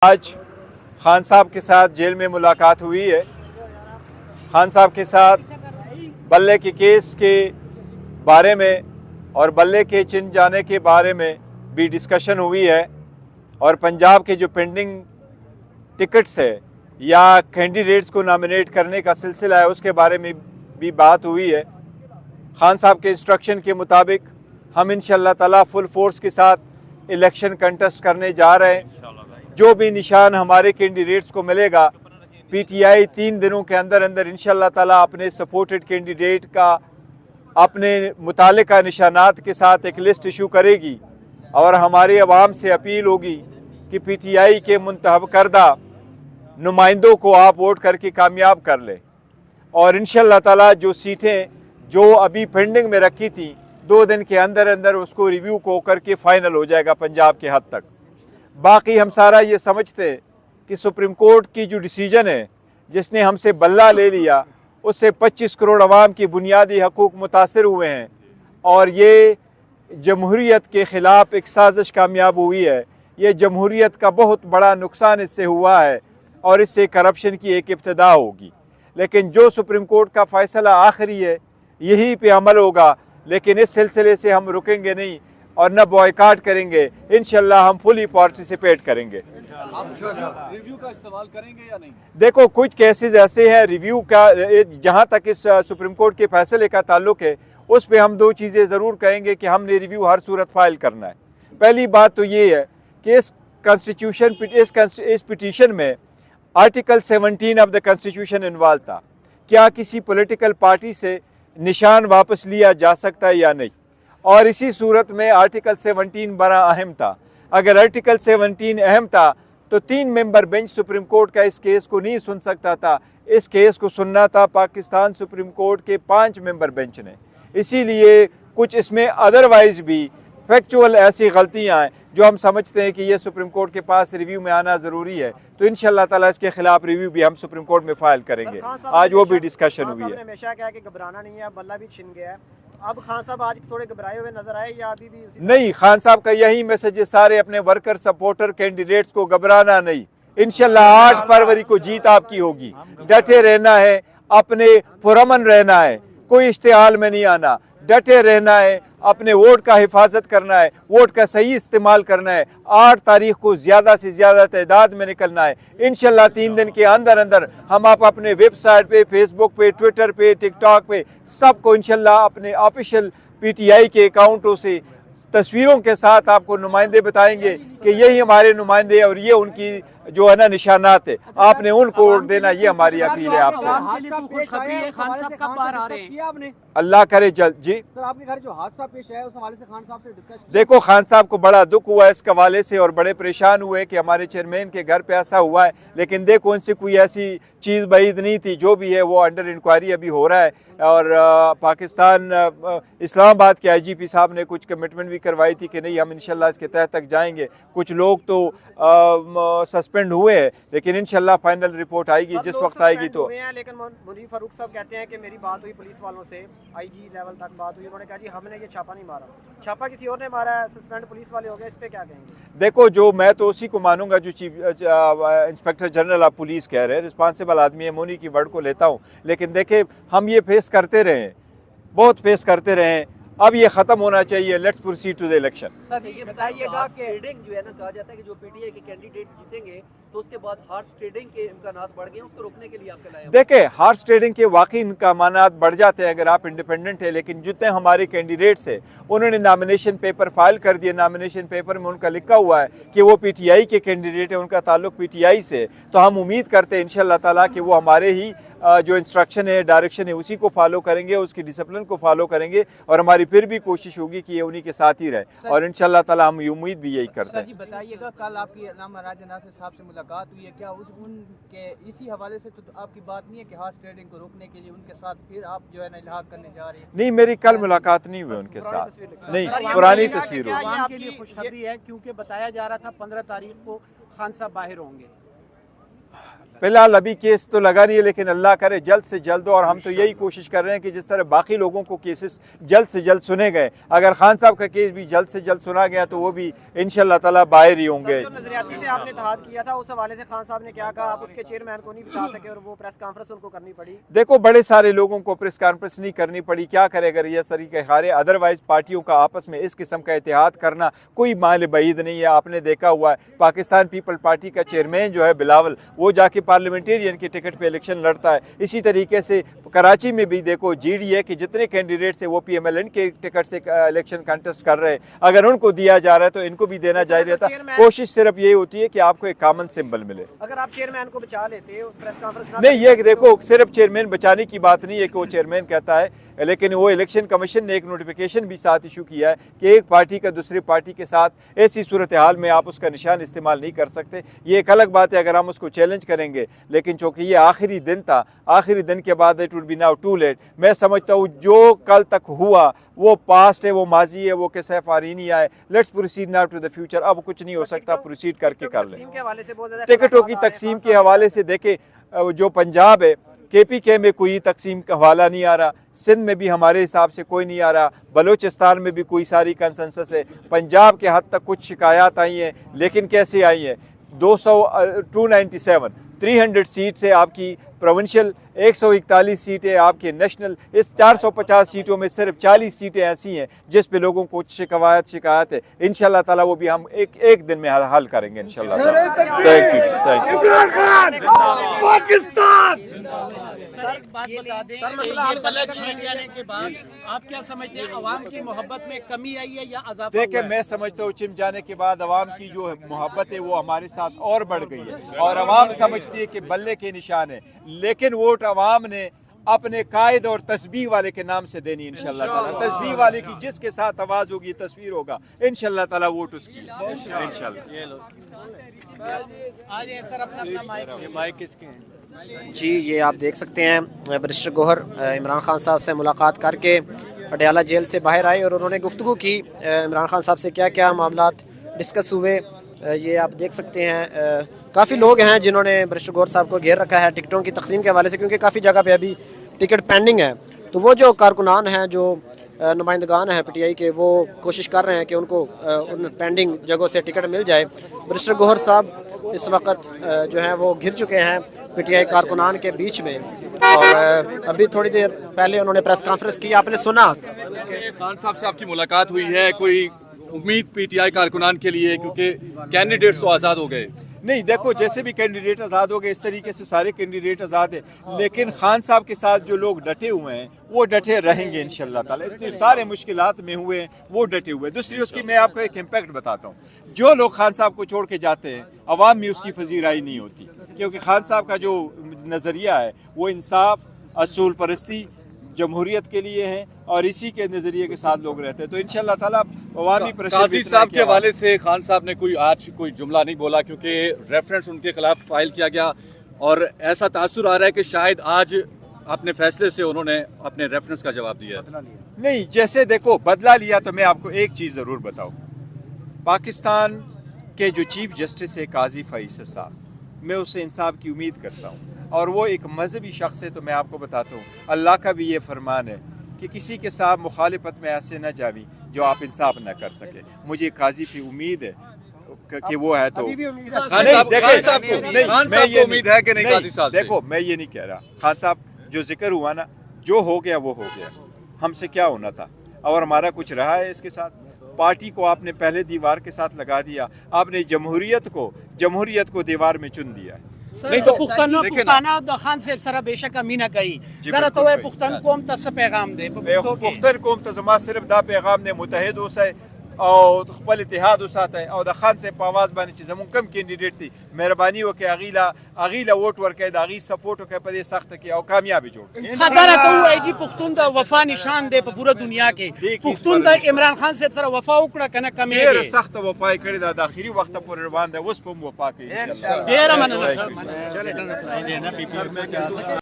आज खान साहब के साथ जेल में मुलाकात हुई है। खान साहब के साथ बल्ले के केस के बारे में और बल्ले के चिन जाने के बारे में भी डिस्कशन हुई है और पंजाब के जो पेंडिंग टिकट्स है या कैंडिडेट्स को नॉमिनेट करने का सिलसिला है उसके बारे में भी बात हुई है। खान साहब के इंस्ट्रक्शन के मुताबिक हम इंशाअल्लाह ताला फुल फोर्स के साथ इलेक्शन कंटेस्ट करने जा रहे हैं। जो भी निशान हमारे कैंडिडेट्स को मिलेगा, पीटीआई 3 दिनों के अंदर अंदर इंशाअल्लाह ताला अपने सपोर्टेड कैंडिडेट का अपने मुतालिका निशानात के साथ एक लिस्ट इशू करेगी और हमारी आवाम से अपील होगी कि पीटीआई के मुंतखब करदा नुमाइंदों को आप वोट करके कामयाब कर ले और इंशाअल्लाह ताला जो सीटें जो अभी पेंडिंग में रखी थी 2 दिन के अंदर अंदर उसको रिव्यू को करके फाइनल हो जाएगा पंजाब के हद तक। बाकी हम सारा ये समझते हैं कि सुप्रीम कोर्ट की जो डिसीजन है जिसने हमसे बल्ला ले लिया उससे 25 करोड़ अवाम की बुनियादी हकूक़ मुतासर हुए हैं और ये जमहूरियत के ख़िलाफ़ एक साजिश कामयाब हुई है। ये जमहूरियत का बहुत बड़ा नुकसान इससे हुआ है और इससे करप्शन की एक इब्तिदा होगी। लेकिन जो सुप्रीम कोर्ट का फ़ैसला आखिरी है यही पे अमल होगा, लेकिन इस सिलसिले से हम रुकेंगे नहीं और न बॉयकाट करेंगे। इंशाल्लाह हम फुली पार्टिसिपेट करेंगे। रिव्यू का इस्तेमाल करेंगे या नहीं? देखो कुछ केसेस ऐसे हैं रिव्यू का, जहां तक इस सुप्रीम कोर्ट के फैसले का ताल्लुक है उस पे हम 2 चीज़ें ज़रूर कहेंगे कि हमने रिव्यू हर सूरत फाइल करना है। पहली बात तो ये है कि इस पिटीशन में article 17 of the constitution involve था। क्या किसी पॉलिटिकल पार्टी से निशान वापस लिया जा सकता है या नहीं, और इसी सूरत में आर्टिकल 17 बड़ा अहम था। अगर आर्टिकल 17 अहम था तो 3 मेंबर बेंच सुप्रीम कोर्ट का इस केस को नहीं सुन सकता था। इस केस को सुनना था पाकिस्तान सुप्रीम कोर्ट के 5 मेंबर बेंच ने। इसीलिए कुछ इसमें अदरवाइज भी फैक्चुअल ऐसी गलतियां हैं जो हम समझते हैं कि ये सुप्रीम कोर्ट के पास रिव्यू में आना ज़रूरी है, तो इंशाअल्लाह ताला इसके खिलाफ रिव्यू भी हम सुप्रीम कोर्ट में फाइल करेंगे। आज वो भी डिस्कशन हुई है। हमेशा कहा कि घबराना नहीं है, बल्ला भी छिन गया है। अब खान साहब आज थोड़े घबराए हुए नजर आए या अभी भी उसी नहीं, खान साहब का यही मैसेज है सारे अपने वर्कर सपोर्टर कैंडिडेट्स को, घबराना नहीं। इंशाल्लाह 8 फरवरी को जीत आपकी होगी। डटे रहना है, अपने पुरअमन रहना है, कोई इश्तिहाल में नहीं आना, डटे रहना है, अपने वोट का हिफाजत करना है, वोट का सही इस्तेमाल करना है। 8 तारीख को ज़्यादा से ज़्यादा तादाद में निकलना है। इंशाल्लाह 3 दिन के अंदर अंदर हम आप अपने वेबसाइट पे, फेसबुक पे, ट्विटर पे, टिकटॉक पे सबको इंशाल्लाह अपने ऑफिशियल पीटीआई के अकाउंटों से तस्वीरों के साथ आपको नुमाइंदे बताएंगे कि यही हमारे नुमाइंदे और ये उनकी जो है ना निशानात है, आपने उनको वोट देना। ये हमारी अपील है आपसे। अल्लाह करे जल्द। जी सर, आपके घर जो हादसा पेश आया उस हवाले से खान साहब से डिस्कस? देखो, खान साहब को बड़ा दुख हुआ इस हवाले से और बड़े परेशान हुए कि हमारे चेयरमैन के घर पे ऐसा हुआ है, लेकिन देखो उनसे कोई ऐसी चीज़ बाइद नहीं थी। जो भी है वो अंडर इंक्वायरी अभी हो रहा है और पाकिस्तान इस्लामाबाद के IGP साहब ने कुछ कमिटमेंट भी करवाई थी कि नहीं हम इंशाल्लाह इसके तह तक जाएंगे। कुछ लोग तो सस्पेंड हुए हैं, लेकिन इंशाल्लाह फाइनल रिपोर्ट आएगी जिस वक्त आएगी तो। लेकिन मुनीफ फारूक साहब कहते हैं कि मेरी बात हुई पुलिस वालों से, IG लेवल तक बात हुई, उन्होंने कहा जी हमने ये छापा नहीं मारा, छापा किसी और ने मारा है, सस्पेंड पुलिस वाले हो गए। इस पे क्या कहेंगे? देखो, जो मैं तो उसी को मानूंगा जो chief inspector general of police कह रहे हैं। रिस्पॉन्सिबल आदमी है, उन्हीं की वर्ड को लेता हूँ। लेकिन देखे, हम ये फेस करते रहे, बहुत फेस करते रहे, अब ये खत्म होना चाहिए। Let's proceed to the election. Sir ये बताइएगा कि ट्रेडिंग जो है ना, कहा जाता है कि जो पीटीआई के कैंडिडेट जीतेंगे तो उसके बाद हॉर्स ट्रेडिंग के इम्कानात बढ़ गए, उसको रोकने के लिए आपके लाए? देखें, हॉर्स ट्रेडिंग के वाकई इम्कानात बढ़ जाते हैं अगर आप इंडिपेंडेंट है, लेकिन जितने हमारे कैंडिडेट्स हैं उन्होंने नॉमिनेशन पेपर फाइल कर दिए। नॉमिनेशन पेपर में उनका लिखा हुआ है कि वो पीटीआई के कैंडिडेट है, उनका ताल्लुक पीटीआई से। तो हम उम्मीद करते हैं इंशाअल्लाह ताला कि वो हमारे ही जो इंस्ट्रक्शन है, डायरेक्शन है, उसी को फॉलो करेंगे, उसकी डिसिप्लिन को फॉलो करेंगे और हमारी फिर भी कोशिश होगी कि ये उन्हीं के साथ ही रहे और इंशाअल्लाह ताला हम उम्मीद भी यही करते हैं। सर जी बताइएगा, कल आपकी अल्लामा राजा नासिर साहब से मुलाकात हुई है, क्या उनके इसी हवाले से तो आपकी बात नहीं है कि हॉर्स ट्रेडिंग को रोकने के लिए उनके साथ फिर आप जो है ना इल्हाक करने जा रहे हैं? नहीं, मेरी कल मुलाकात नहीं हुई उनके साथ। नहीं, पुरानी तस्वीर होगी। आपके लिए खुशखबरी है क्योंकि बताया जा रहा था 15 तारीख को खान साहब बाहर होंगे। फिलहाल अभी केस तो लगा नहीं है, लेकिन अल्लाह करे जल्द से जल्द हो। और हम तो यही कोशिश कर रहे हैं कि जिस तरह बाकी लोगों को केसेस जल्द से जल्द सुने गए, अगर खान साहब का केस भी जल्द से जल्द सुना गया तो वो भी इंशाल्लाह ताला बाहर ही होंगे। जो नजरियाती से आपने इत्तेहाद किया था, उस हवाले से खान साहब ने क्या कहा? आप उसके चेयरमैन को नहीं बता सके और वो प्रेस कॉन्फ्रेंस उनको करनी पड़ी। देखो, बड़े सारे लोगों को प्रेस कॉन्फ्रेंस नहीं करनी पड़ी, क्या करे अगर ये तरीके हारे। अदरवाइज पार्टियों का आपस में इस किस्म का इत्तेहाद करना कोई माल बईद नहीं है। आपने देखा हुआ है पाकिस्तान पीपल पार्टी का चेयरमैन जो है बिलावल, वो जाके पार्लियामेंटेरियन के टिकट पे इलेक्शन लड़ता है। इसी तरीके से कराची में भी देखो GDA के जितने कैंडिडेट से वो PMLN के टिकट से इलेक्शन कंटेस्ट कर रहे हैं, अगर उनको दिया जा रहा है तो इनको भी देना चाहिए था। कोशिश सिर्फ यही होती है कि आपको एक कॉमन सिंबल मिले। अगर आप चेयरमैन को बचा लेते प्रेस कॉन्फ्रेंस नहीं, ये देखो सिर्फ चेयरमैन बचाने की बात नहीं है कि वो चेयरमैन कहता है, लेकिन वो इलेक्शन कमीशन ने एक नोटिफिकेशन भी साथ इशू किया है कि एक पार्टी का दूसरी पार्टी के साथ ऐसी सूरत हाल में आप उसका निशान इस्तेमाल नहीं कर सकते। ये एक अलग बात है अगर हम उसको चैलेंज करेंगे, लेकिन चूँकि ये आखिरी दिन था, आखिरी दिन के बाद it would be now too late. मैं समझता हूँ जो कल तक हुआ वो पास्ट है, वो माजी है, वो किस्सा फारीनी है। Let's proceed now to the future. अब कुछ नहीं हो सकता, प्रोसीड करके कर लें। टिकटों की तकसीम के हवाले से देखे, जो पंजाब है KPK में कोई तकसीम का हवाला नहीं आ रहा, सिंध में भी हमारे हिसाब से कोई नहीं आ रहा, बलूचिस्तान में भी कोई सारी कंसेंसस है। पंजाब के हद तक कुछ शिकायत आई हैं, लेकिन कैसे आई हैं? 297 300 सीट से आपकी प्रोविंशियल, 141 सीटें आपके नेशनल। इस 450 सीटों में सिर्फ 40 सीटें ऐसी हैं जिस पे लोगों को शिकायत है। इंशाल्लाह ताला वो भी हम एक दिन में हल करेंगे इंशाल्लाह। Thank you. छीन जाने के बाद आप क्या समझते हैं, अवाम की मोहब्बत में कमी आई है या अज़ाफ़ा? देखिए, मैं समझता हूँ चिम जाने के बाद अवाम की जो मोहब्बत है वो हमारे साथ और बढ़ गई है, और अवाम समझती है कि बल्ले के निशान है, लेकिन वोट अवाम ने अपने कायद और तस्बीह वाले के नाम से देनी इंशाल्लाह ताला। तस्बीह वाले की जिसके साथ आवाज़ होगी, तस्वीर होगा, इंशाल्लाह ताला वोट उसकी इंशाल्लाह। सर अपना माइक किसके हैं? जी, ये आप देख सकते हैं बैरिस्टर गौहर इमरान खान साहब से मुलाकात करके पटियाला जेल से बाहर आए और उन्होंने गुफ्तगू की इमरान खान साहब से क्या क्या मामलात डिस्कस हुए। ये आप देख सकते हैं काफ़ी लोग हैं जिन्होंने बैरिस्टर गौहर साहब को घेर रखा है टिकटों की तकसीम के हवाले से, क्योंकि काफ़ी जगह पे अभी टिकट पेंडिंग है। तो वो जो कारकुनान हैं, जो नुमाइंदगान हैं PTI के, वो कोशिश कर रहे हैं कि उनको उन पेंडिंग जगहों से टिकट मिल जाए। बैरिस्टर गौहर साहब इस वक्त जो हैं वो घिर चुके हैं PTI कारकुनान के बीच में, और अभी थोड़ी देर पहले उन्होंने प्रेस कॉन्फ्रेंस की, आपने सुना। खान साहब से आपकी मुलाकात हुई है, कोई उम्मीद PTI कारकुनान के लिए, क्योंकि कैंडिडेट्स तो आज़ाद हो गए? नहीं, देखो जैसे भी कैंडिडेट आज़ाद हो गए, इस तरीके से सारे कैंडिडेट आज़ाद है, लेकिन खान साहब के साथ जो लोग डटे हुए हैं वो डटे रहेंगे इंशाल्लाह ताला। इतने सारे मुश्किलात में हुए हैं, वो डटे हुए। दूसरी उसकी मैं आपको एक इम्पैक्ट बताता हूँ, जो लोग खान साहब को छोड़ के जाते हैं अवाम में उसकी पजीराई नहीं होती, क्योंकि खान साहब का जो नज़रिया है वो इंसाफ, असूल परस्ती, जमहूरियत के लिए है, और इसी के नज़रिए के साथ लोग रहते हैं। तो इंशाल्लाह ताला अवामी प्रेशर काजी साहब के हवाले से खान साहब ने कोई जुमला नहीं बोला, क्योंकि रेफरेंस उनके खिलाफ फाइल किया गया, और ऐसा तासुर आ रहा है कि शायद आज अपने फैसले से उन्होंने अपने रेफरेंस का जवाब दिया। नहीं, जैसे देखो बदला लिया, तो मैं आपको एक चीज़ ज़रूर बताऊँ, पाकिस्तान के जो चीफ जस्टिस है काजी फैसल साहब, मैं उससे इंसाफ की उम्मीद करता हूँ, और वो एक मजहबी शख्स है। तो मैं आपको बताता हूँ, अल्लाह का भी ये फरमान है कि किसी के साथ मुखालिफत में ऐसे न जावी जो आप इंसाफ न कर सके। मुझे काजी की उम्मीद है कि वो है, तो देखो मैं ये नहीं कह रहा, खान साहब जो जिक्र हुआ ना, जो हो गया वो हो गया, हमसे क्या होना था, और हमारा कुछ रहा है इसके साथ? पार्टी को आपने पहले दीवार के साथ लगा दिया, आपने जमहूरियत को दीवार में चुन दिया है। नहीं तो पुख्ताना खान से सरा बेशक अमीना कही दर तो है पुख्तन कौम तस पैगाम दे पुख्तन कौम तजमा सिर्फ दा पैगाम ने मुतहद हो से और खपल इतिहाद साथ है, और खान से आवाज़ बानी चीज़ हम कम कैंडिडेट थी, मेहरबानी हो के अगीला वोट वर्क है, अगी सपोर्ट हो के पदे सख्त की और कामयाबी जोड़ खदर तो है जी पुख्तन दा वफा निशान दे पूरा दुनिया के पुख्तन दा इमरान खान से सरा वफा उकड़ा कना कमे ढेर सख्त वफा करे दा आखिरी वक्त पर रवान है, उस पर वफा के इंशाल्लाह ढेर मन